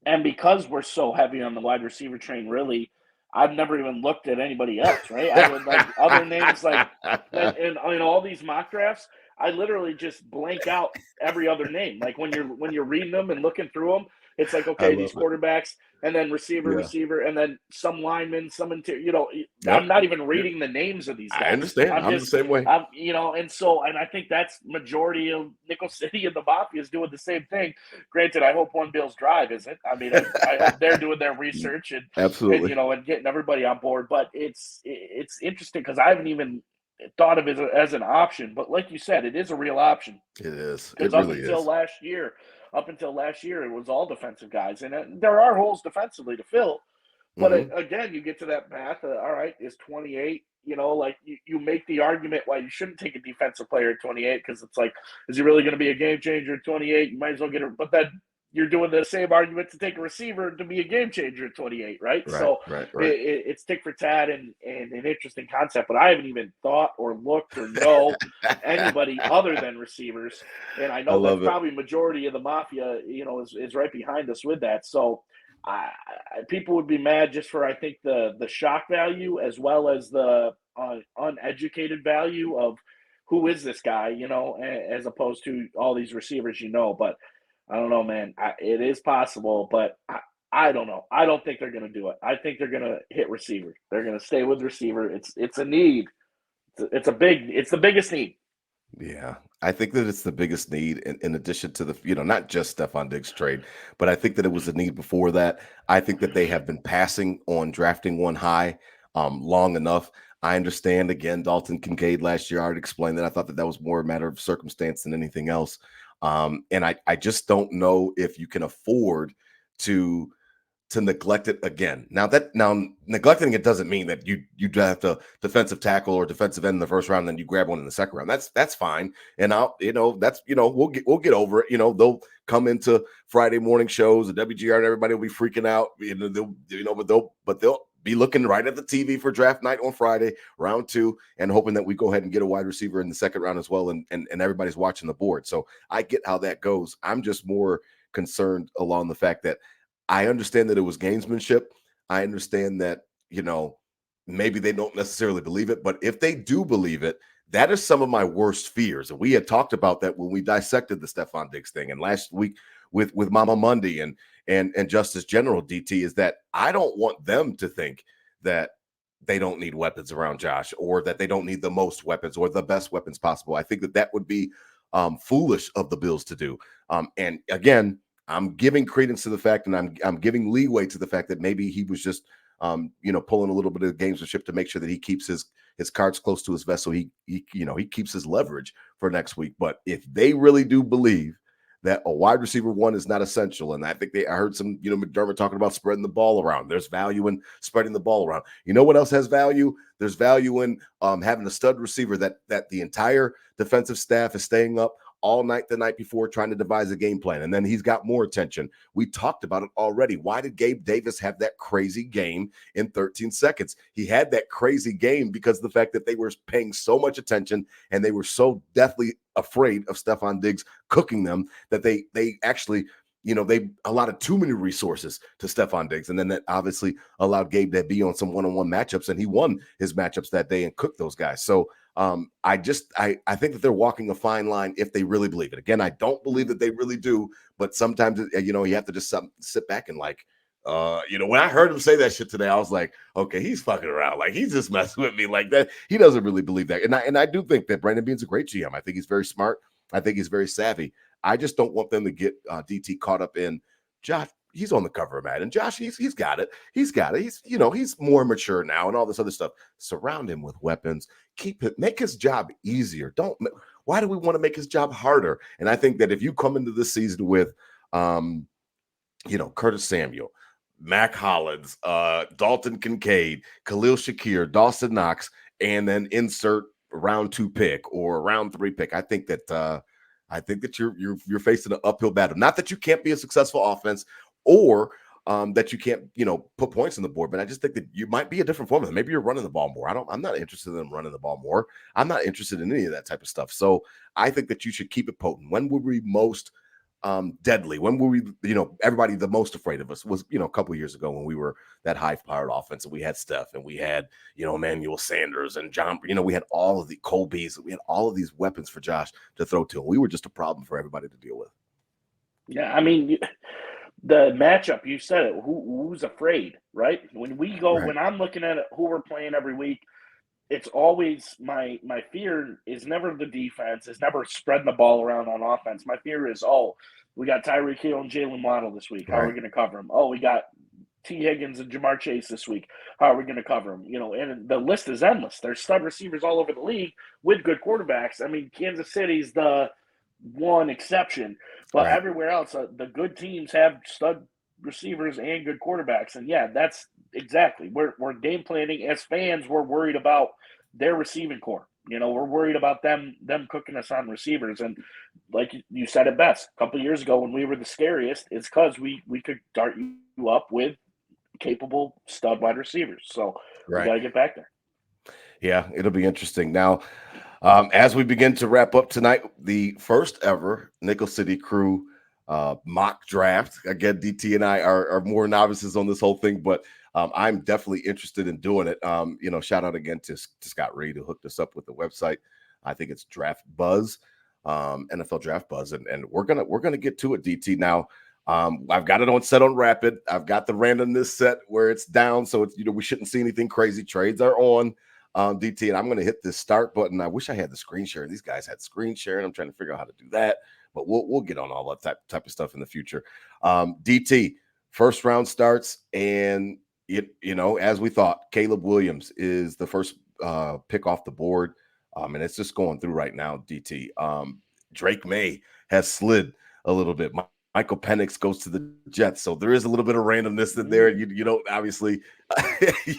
And because we're so heavy on the wide receiver train, really, I've never even looked at anybody else, right? I would like other names like in all these mock drafts. I literally just blank out every other name. Like when you're reading them and looking through them, it's like, okay, these quarterbacks, and then receiver, and then some linemen, some interior. I'm not even reading the names of these guys. I understand. I'm the same way. And I think that's majority of Nickel City and the Mafia is doing the same thing. Granted, I hope One Bills Drive isn't. I mean, I hope they're doing their research and absolutely, and getting everybody on board. But it's interesting because I haven't even thought of it as an option, but like you said, it is a real option. It is. Because up until last year, it was all defensive guys, and there are holes defensively to fill. But Mhm. again, you get to that math. All right, is 28? Like you make the argument why you shouldn't take a defensive player at 28 because it's like, is he really going to be a game changer at 28? You might as well get it. But then you're doing the same argument to take a receiver to be a game changer at 28, right? Right, So right, right. it's tick for tat and an interesting concept. But I haven't even thought or looked or know anybody other than receivers. And I I know that's love it. probably majority of the mafia, is right behind us with that. So people would be mad just for I think the shock value as well as the uneducated value of who is this guy, as opposed to all these receivers, But I don't know, man. It is possible, but I don't know. I don't think they're going to do it. I think they're going to hit receiver. They're going to stay with receiver. It's a need. It's the biggest need. Yeah, I think that it's the biggest need in addition to the, not just Stephon Diggs trade, but I think that it was a need before that. I think that they have been passing on drafting one high long enough. I understand again, Dalton Kincaid last year, I already explained that. I thought that that was more a matter of circumstance than anything else. And I just don't know if you can afford to neglect it again. Now neglecting it doesn't mean that you draft a defensive tackle or defensive end in the first round, and then you grab one in the second round. That's fine. And we'll get over it. They'll come into Friday morning shows, the WGR, and everybody will be freaking out. But they'll be looking right at the TV for draft night on Friday, round 2, and hoping that we go ahead and get a wide receiver in the second round as well. And everybody's watching the board. So I get how that goes. I'm just more concerned along the fact that I understand that it was gamesmanship. I understand that, maybe they don't necessarily believe it, but if they do believe it, that is some of my worst fears. And we had talked about that when we dissected the Stephon Diggs thing. And last week with Mama Monday and Justice General DT is that I don't want them to think that they don't need weapons around Josh or that they don't need the most weapons or the best weapons possible. I think that would be foolish of the Bills to do. And again, I'm giving credence to the fact, and I'm giving leeway to the fact that maybe he was just, pulling a little bit of gamesmanship to make sure that he keeps his cards close to his vest, so he keeps his leverage for next week. But if they really do believe that a wide receiver one is not essential, and I heard some, McDermott talking about spreading the ball around. There's value in spreading the ball around. You know what else has value? There's value in having a stud receiver that the entire defensive staff is staying up all night the night before trying to devise a game plan. And then he's got more attention. We talked about it already. Why did Gabe Davis have that crazy game in 13 seconds? He had that crazy game because of the fact that they were paying so much attention and they were so deathly afraid of Stephon Diggs cooking them that they actually, they allotted too many resources to Stephon Diggs. And then that obviously allowed Gabe to be on some one-on-one matchups, and he won his matchups that day and cooked those guys. So I think that they're walking a fine line if they really believe it. Again, I don't believe that they really do, but sometimes, you have to just sit back and when I heard him say that shit today, I was like, okay, he's fucking around. Like, he's just messing with me like that. He doesn't really believe that. And I do think that Brandon Beane's a great GM. I think he's very smart. I think he's very savvy. I just don't want them to get DT caught up in Josh. He's on the cover of Madden. Josh, he's got it. He's got it. He's more mature now and all this other stuff. Surround him with weapons. Make his job easier. Why do we want to make his job harder? And I think that if you come into this season with, Curtis Samuel, Mac Hollins, Dalton Kincaid, Khalil Shakir, Dawson Knox, and then insert round 2 pick or round 3 pick. I think that you're facing an uphill battle. Not that you can't be a successful offense or that you can't, put points on the board, but I just think that you might be a different formula. Maybe you're running the ball more. I'm not interested in running the ball more. I'm not interested in any of that type of stuff. So I think that you should keep it potent. When were we most deadly? When were we, everybody the most afraid of us was, a couple of years ago when we were that high-powered offense and we had Steph and we had, Emmanuel Sanders and John, we had all of the Colbys, we had all of these weapons for Josh to throw to. And we were just a problem for everybody to deal with. Yeah, I mean, the matchup, you said it. Who's afraid, right? When I'm looking at it, who we're playing every week, it's always my fear is never the defense. It's never spreading the ball around on offense. My fear is, we got Tyreek Hill and Jalen Waddle this week. How are we going to cover them? Oh, we got T. Higgins and Jamar Chase this week. How are we going to cover them? And the list is endless. There's stud receivers all over the league with good quarterbacks. I mean, Kansas City's the one exception, but everywhere else, the good teams have stud receivers and good quarterbacks. And yeah, exactly. We're game planning as fans. We're worried about their receiving core. We're worried about them cooking us on receivers. And like you said it best, a couple of years ago when we were the scariest, it's because we could dart you up with capable stud wide receivers. So we got to get back there. Yeah, it'll be interesting. Now, as we begin to wrap up tonight, the first ever Nickel City Crew mock draft. Again, DT and I are more novices on this whole thing, but I'm definitely interested in doing it. Shout out again to Scott Reed, who hooked us up with the website. I think it's Draft Buzz, NFL Draft Buzz, and we're gonna get to it, DT. Now, I've got it set on rapid. I've got the randomness set where it's down, so it's we shouldn't see anything crazy. Trades are on. DT, and I'm going to hit this start button. I wish I had the screen share. These guys had screen share, and I'm trying to figure out how to do that. But we'll get on all that type of stuff in the future. DT, first round starts, and as we thought, Caleb Williams is the first pick off the board, and it's just going through right now. DT, Drake May has slid a little bit. Michael Penix goes to the Jets, so there is a little bit of randomness in there. You don't obviously,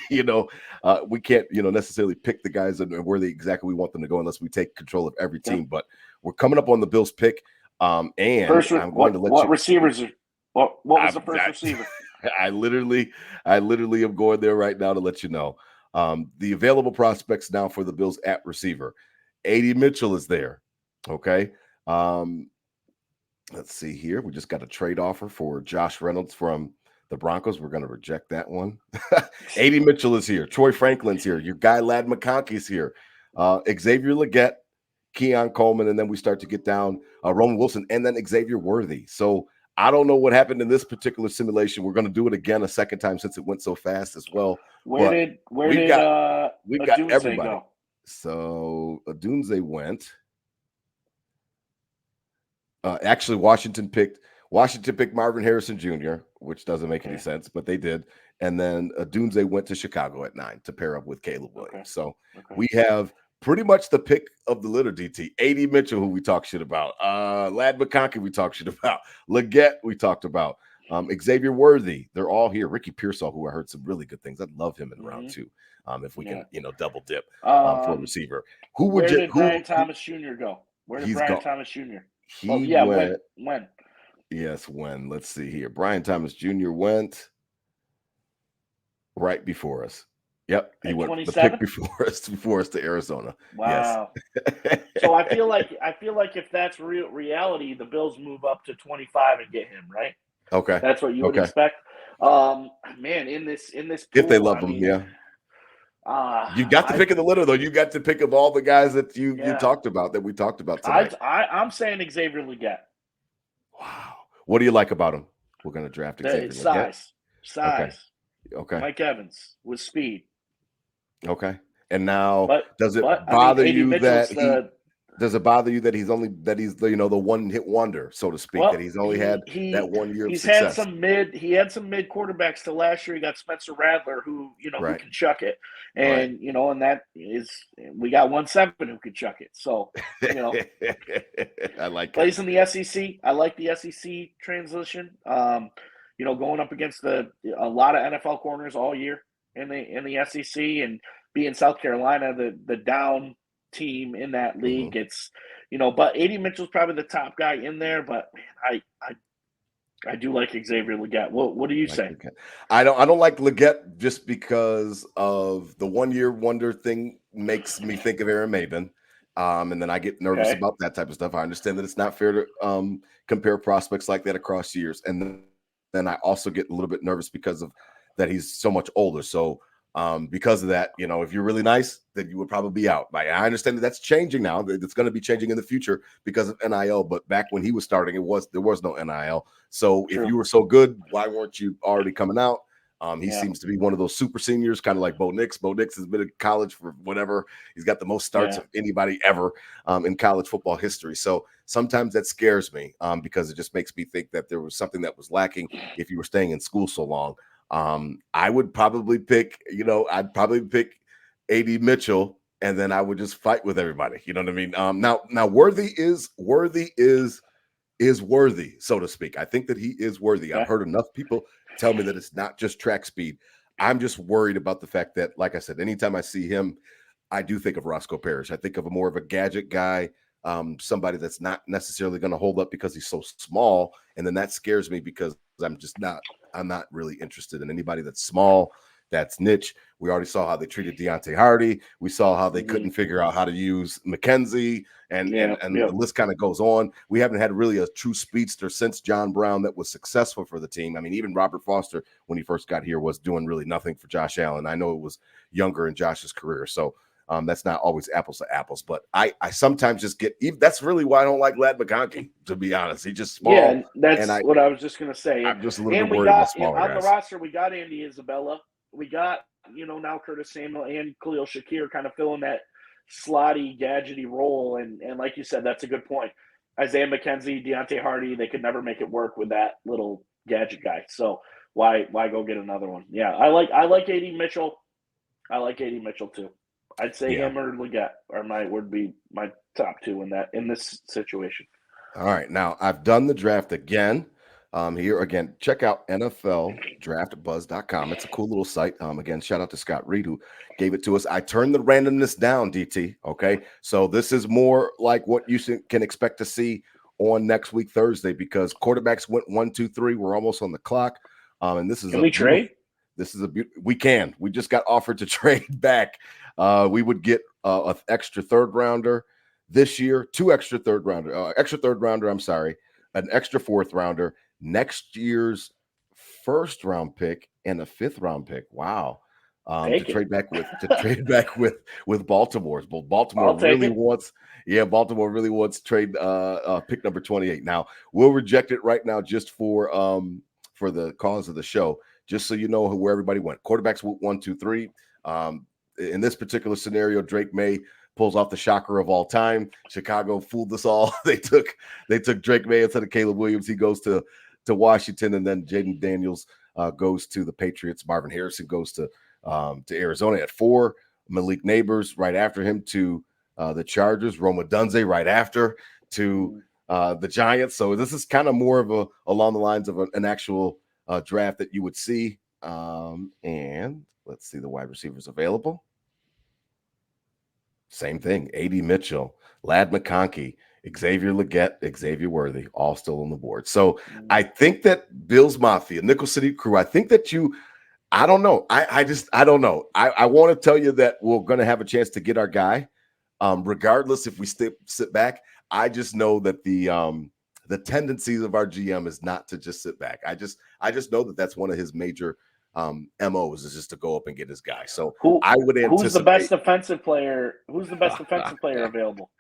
we can't necessarily pick the guys and where exactly we want them to go unless we take control of every team. But we're coming up on the Bills pick, and I'm going to let what you. Receivers are what was the first receiver? I literally am going there right now to let you know. The available prospects now for the Bills at receiver. A.D. Mitchell is there. Okay. Let's see here. We just got a trade offer for Josh Reynolds from the Broncos. We're going to reject that one. A.D. Mitchell is here. Troy Franklin's here. Your guy, Lad McConkey's here. Xavier Legette, Keon Coleman, and then we start to get down Roman Wilson, and then Xavier Worthy. So I don't know what happened in this particular simulation. We're going to do it again a second time since it went so fast as well. Where did everybody go? So Adunze went. Actually, Washington picked Marvin Harrison Jr., which doesn't make any sense, but they did. And then Adunze went to Chicago at 9 to pair up with Caleb Williams. So we have pretty much the pick of the litter, DT. A.D. Mitchell, who we talk shit about. Lad McConkey, we talk shit about. Legette, we talked about. Xavier Worthy, they're all here. Ricky Pearsall, who I heard some really good things. I'd love him in round 2. If we can, double dip for a receiver. Where did Brian Thomas Jr. go? Where did Brian Thomas Jr.? Went. When? Yes, when. Let's see here. Brian Thomas Jr. went right before us. Yep, he went 27? The pick before us to Arizona. Wow. Yes. So I feel like if that's reality, the Bills move up to 25 and get him, right? Okay. That's what you would expect. Man, in this pool, if they love him, yeah. You got the pick of the litter, though. You got the pick of all the guys that you talked about, that we talked about tonight. I'm saying Xavier Legette. Wow. What do you like about him? We're going to draft Xavier Legette. Size. Okay. Mike Evans with speed. Okay. And now, does it bother you that he's the one hit wonder, so to speak, that he's only had that 1 year of success? He had some mid quarterbacks till last year. He got Spencer Rattler, who who can chuck it, and and that is, we got 1-7 who can chuck it. So I like plays in the SEC. I like the SEC transition. Going up against a lot of NFL corners all year in the SEC, and being South Carolina, the down team in that league. It's but A.D. Mitchell's probably the top guy in there, but man, I do like Xavier Legette. What do you say? I don't like Legette just because of the 1 year wonder thing makes me think of Aaron Maben. And then I get nervous about that type of stuff. I understand that it's not fair to compare prospects like that across years. And then I also get a little bit nervous because of that he's so much older. So because of that, if you're really nice, then you would probably be out. I understand that that's changing now. It's going to be changing in the future because of NIL. But back when he was starting, there was no NIL. So True. If you were so good, why weren't you already coming out? He seems to be one of those super seniors, kind of like Bo Nix. Bo Nix has been in college for whatever. He's got the most starts of anybody ever in college football history. So sometimes that scares me because it just makes me think that there was something that was lacking if you were staying in school so long. I would probably pick, A.D. Mitchell, and then I would just fight with everybody. You know what I mean? Now Worthy is worthy, so to speak. I think that he is worthy. I've heard enough people tell me that it's not just track speed. I'm just worried about the fact that, like I said, anytime I see him, I do think of Roscoe Parrish. I think of a more of a gadget guy, somebody that's not necessarily going to hold up because he's so small, and then that scares me because I'm not really interested in anybody that's small, that's niche. We already saw how they treated Deontay Hardy. We saw how they couldn't figure out how to use McKenzie, and the list kind of goes on. We haven't had really a true speedster since John Brown that was successful for the team. I mean, even Robert Foster, when he first got here, was doing really nothing for Josh Allen. I know it was younger in Josh's career, so that's not always apples to apples. But I sometimes just that's really why I don't like Ladd McConkey, to be honest. He's just small. Yeah, that's what I was just going to say. I'm just a little bit worried about smaller on guys. the roster, we got Andy Isabella. We got, now Curtis Samuel and Khalil Shakir kind of filling that slotty, gadgety role. And like you said, that's a good point. Isaiah McKenzie, Deontay Hardy, they could never make it work with that little gadget guy. So why go get another one? Yeah, I like A.D. Mitchell. I like A.D. Mitchell too. I'd say him or Legette would be my top two in this situation. All right, now I've done the draft again. Here again, check out NFLDraftBuzz.com. It's a cool little site. Again, shout out to Scott Reed who gave it to us. I turned the randomness down, DT. Okay, so this is more like what you can expect to see on next week Thursday, because quarterbacks went 1, 2, 3. We're almost on the clock, and this is can we trade? This is we can. We just got offered to trade back. We would get an extra third rounder this year, 2 extra third rounder, I'm sorry, an extra fourth rounder, next year's first round pick, and a 5th round pick. Wow. To trade back with Baltimore. Baltimore really wants to trade pick number 28. Now we'll reject it right now just for the cause of the show, just so you know where everybody went. Quarterbacks 1, 2, 3. In this particular scenario, Drake May pulls off the shocker of all time. Chicago fooled us all. They took Drake May instead of Caleb Williams. He goes to Washington, and then Jaden Daniels goes to the Patriots. Marvin Harrison goes to Arizona at 4. Malik Neighbors right after him to the Chargers. Rome Odunze right after to the Giants. So this is kind of more of along the lines of an actual draft that you would see. And let's see the wide receivers available. Same thing. A.D. Mitchell, Ladd McConkey, Xavier Legette, Xavier Worthy, all still on the board. So I think that Bills Mafia, Nickel City Crew, I think that I don't know. I don't know. I want to tell you that we're going to have a chance to get our guy, regardless if we sit back. I just know that the tendencies of our GM is not to just sit back. I just know that that's one of his major MOs is just to go up and get his guy. So I would anticipate. Who's the best defensive player? Who's the best defensive player available?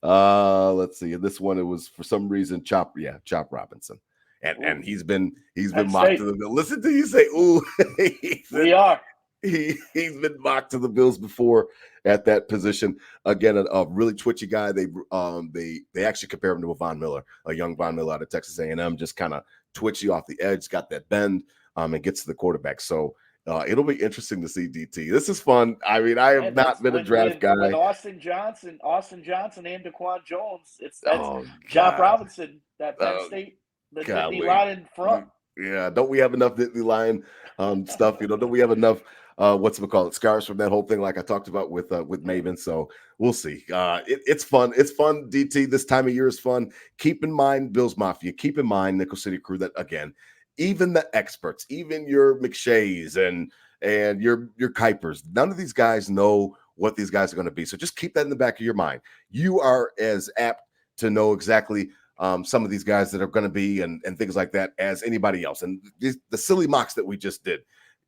Let's see. This one, it was for some reason Chop Robinson, and he's been mocked to the Bills. Listen to you say, "Ooh." We are. He's been mocked to the Bills before at that position. Again, a really twitchy guy. They actually compare him to a Von Miller, a young Von Miller out of Texas A&M, just kind of twitchy off the edge, got that bend, and gets to the quarterback. So it'll be interesting to see DT. This is fun. I mean, I have not been a draft guy. With Austin Johnson, and Daquan Jones. That's Chop Robinson, that Penn State, the Nittany Lion front. Yeah, don't we have enough Nittany Lion stuff? Don't we have enough scars from that whole thing, like I talked about with Maven? So we'll see. It's fun. It's fun, DT. This time of year is fun. Keep in mind, Bills Mafia. Keep in mind, Nickel City Crew, that again, even the experts, even your McShays and your Kuipers, none of these guys know what these guys are going to be. So just keep that in the back of your mind. You are as apt to know exactly some of these guys that are going to be and things like that as anybody else. And the silly mocks that we just did,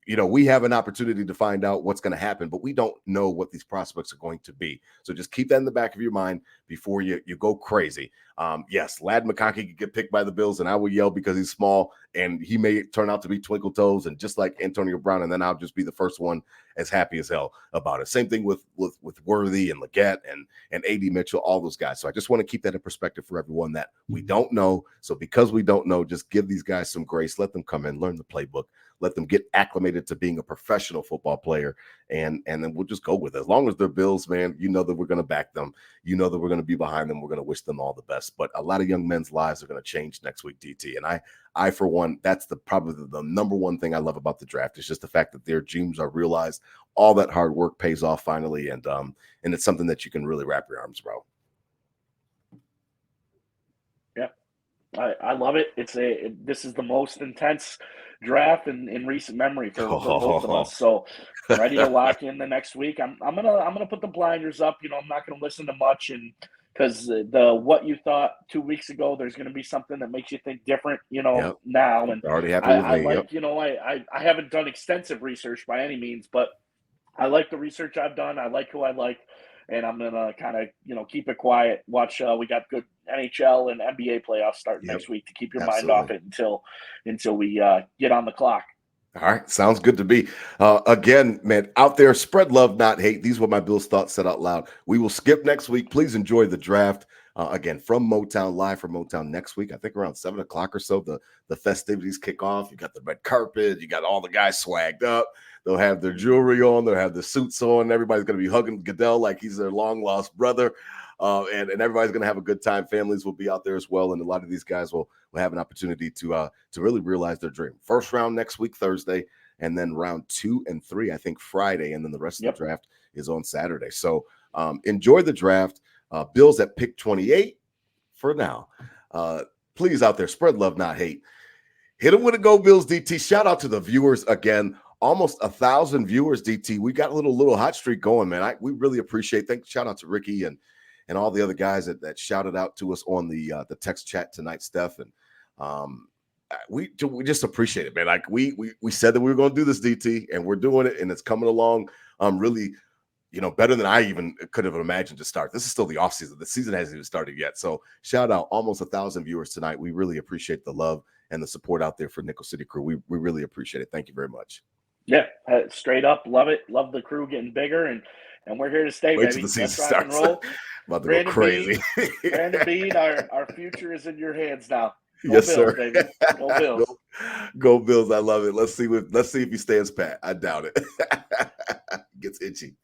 we have an opportunity to find out what's going to happen, but we don't know what these prospects are going to be. So just keep that in the back of your mind before you go crazy. Yes, Ladd McConkey could get picked by the Bills, and I will yell because he's small, and he may turn out to be Twinkle Toes and just like Antonio Brown, and then I'll just be the first one as happy as hell about it. Same thing with Worthy and Legette and A.D. Mitchell, all those guys. So I just want to keep that in perspective for everyone that we don't know. So because we don't know, just give these guys some grace. Let them come in, learn the playbook, let them get acclimated to being a professional football player, and then we'll just go with it. As long as they're Bills, man, you know that we're going to back them. You know that we're going to be behind them. We're going to wish them all the best. But a lot of young men's lives are going to change next week, DT. And I for one, that's probably the number one thing I love about the draft is just the fact that their dreams are realized. All that hard work pays off finally, and it's something that you can really wrap your arms around. Yeah, I love it. This is the most intense draft in recent memory for both of us. So I'm ready to lock in the next week. I'm gonna put the blinders up. I'm not gonna listen to much, and because the what you thought 2 weeks ago, there's gonna be something that makes you think different. Yep. Now, and already happy with me. like yep. I haven't done extensive research by any means, but I like the research I've done. I like who I like, and I'm gonna kind of keep it quiet. Watch. We got good NHL and NBA playoffs starting next week to keep your mind off it until we get on the clock. All right, sounds good to me. Again, man, out there, spread love, not hate. These were my Bills thoughts said out loud. We will skip next week. Please enjoy the draft. Again, from Motown, live from Motown next week. I think around 7 o'clock or so, the festivities kick off. You got the red carpet. You got all the guys swagged up. They'll have their jewelry on. They'll have the suits on. Everybody's going to be hugging Goodell like he's their long-lost brother. And everybody's going to have a good time. Families will be out there as well. And a lot of these guys will have an opportunity to really realize their dream. First round next week, Thursday, and then round 2 and 3, I think Friday. And then the rest of the draft is on Saturday. So enjoy the draft. Bills at pick 28 for now. Please out there, spread love, not hate. Hit them with a Go Bills, DT. Shout out to the viewers again. Almost 1,000 viewers, DT. We got a little hot streak going, man. We really appreciate. Shout out to Ricky and all the other guys that shouted out to us on the text chat tonight, Steph. And we just appreciate it, man. Like we said that we were going to do this, DT, and we're doing it, and it's coming along really, better than I even could have imagined to start. This is still the offseason. The season hasn't even started yet. So shout out, almost 1,000 viewers tonight. We really appreciate the love and the support out there for Nickel City Crew. We really appreciate it. Thank you very much. Yeah, straight up, love it. Love the crew getting bigger, and we're here to stay, Wait baby. till the season Let's rock starts. and roll. About to go crazy. Brandon Beane, our future is in your hands now. Go yes, Bills, sir. Baby. Go Bills. Go Bills. I love it. Let's see if he stands pat. I doubt it. Gets itchy.